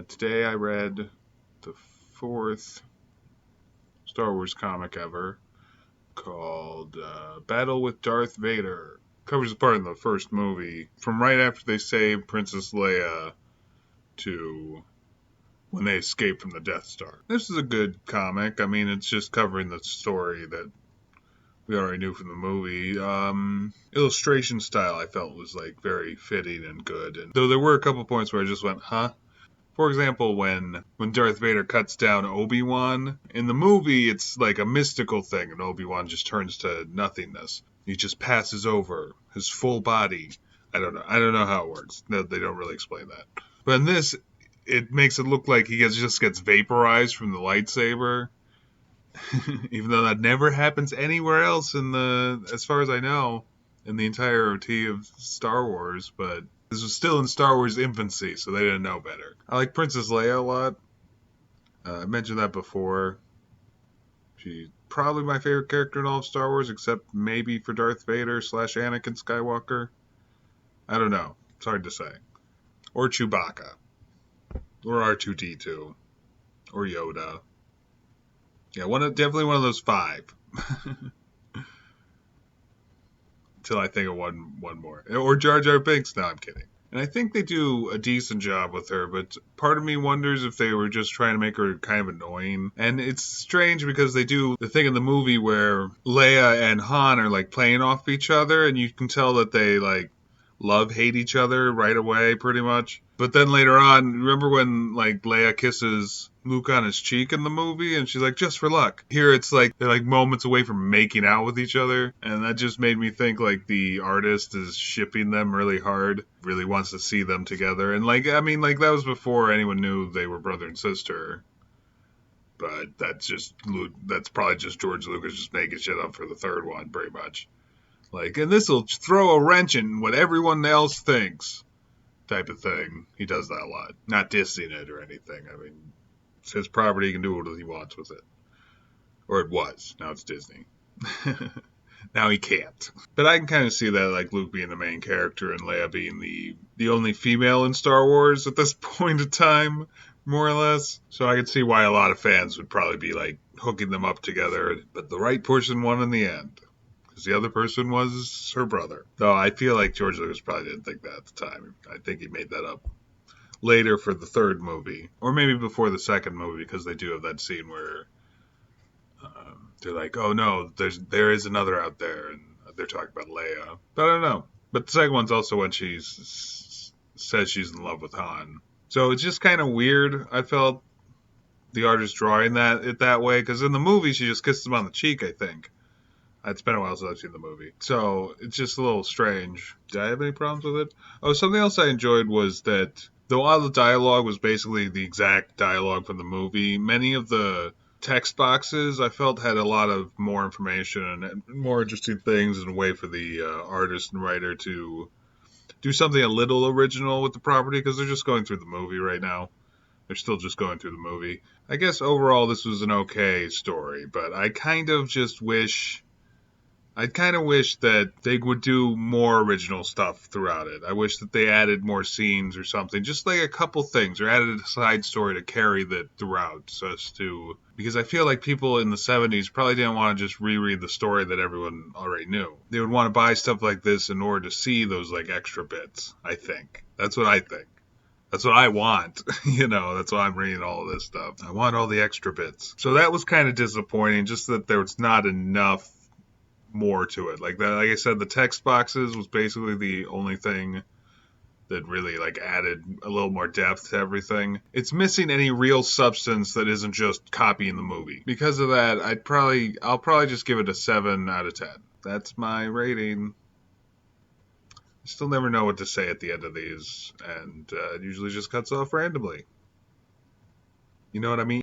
Today I read the fourth Star Wars comic ever called Battle with Darth Vader. Covers the part in the first movie from right after they save Princess Leia to when they escape from the Death Star. This is a good comic. I mean, it's just covering the story that we already knew from the movie. Illustration style I felt was like very fitting and good. And though there were a couple points where I just went, huh? For example, when Darth Vader cuts down Obi-Wan, in the movie it's like a mystical thing and Obi-Wan just turns to nothingness. He just passes over his full body. I don't know how it works. No, they don't really explain that. But in this, it makes it look like he just gets vaporized from the lightsaber. Even though that never happens anywhere else as far as I know, in the entirety of Star Wars, but this was still in Star Wars infancy, so they didn't know better. I like Princess Leia a lot. I mentioned that before. She's probably my favorite character in all of Star Wars, except maybe for Darth Vader / Anakin Skywalker. I don't know. It's hard to say. Or Chewbacca. Or R2-D2. Or Yoda. Yeah, definitely one of those five. Until I think of one more. Or Jar Jar Binks. No, I'm kidding. And I think they do a decent job with her, but part of me wonders if they were just trying to make her kind of annoying. And it's strange because they do the thing in the movie where Leia and Han are like playing off each other, and you can tell that they like hate each other right away, pretty much. But then later on, remember when like Leia kisses Luke on his cheek in the movie, and she's like, just for luck. Here it's like they're like moments away from making out with each other, and that just made me think like the artist is shipping them really hard, really wants to see them together. And like, I mean, like that was before anyone knew they were brother and sister. But that's probably just George Lucas just making shit up for the third one, pretty much. Like, and this will throw a wrench in what everyone else thinks, type of thing. He does that a lot. Not dissing it or anything. I mean, it's his property, he can do what he wants with it. Or it was. Now it's Disney. Now he can't. But I can kind of see that, like Luke being the main character and Leia being the only female in Star Wars at this point in time, more or less. So I can see why a lot of fans would probably be like hooking them up together. But the right person won in the end. The other person was her brother. Though I feel like George Lucas probably didn't think that at the time. I think he made that up later for the third movie. Or maybe before the second movie, because they do have that scene where they're like, oh no, there is another out there, and they're talking about Leia. But I don't know. But the second one's also when she says she's in love with Han. So it's just kind of weird, I felt, the artist drawing it that way, because in the movie she just kisses him on the cheek, I think. It's been a while since I've seen the movie. So it's just a little strange. Did I have any problems with it? Oh, something else I enjoyed was that though all the dialogue was basically the exact dialogue from the movie, many of the text boxes I felt had a lot of more information and more interesting things in a way for the artist and writer to do something a little original with the property, because they're just going through the movie right now. They're still just going through the movie. I guess overall this was an okay story, but I kind of wish that they would do more original stuff throughout it. I wish that they added more scenes or something, just like a couple things, or added a side story to carry that throughout, because I feel like people in the 70s probably didn't want to just reread the story that everyone already knew. They would want to buy stuff like this in order to see those like extra bits, I think. That's what I think. That's what I want. That's why I'm reading all of this stuff. I want all the extra bits. So that was kind of disappointing, just that there was not enough more to it. Like I said, the text boxes was basically the only thing that really like added a little more depth to everything. It's missing any real substance that isn't just copying the movie. Because of that, I'll probably just give it a 7 out of 10. That's my rating. I still never know what to say at the end of these, and it usually just cuts off randomly. You know what I mean?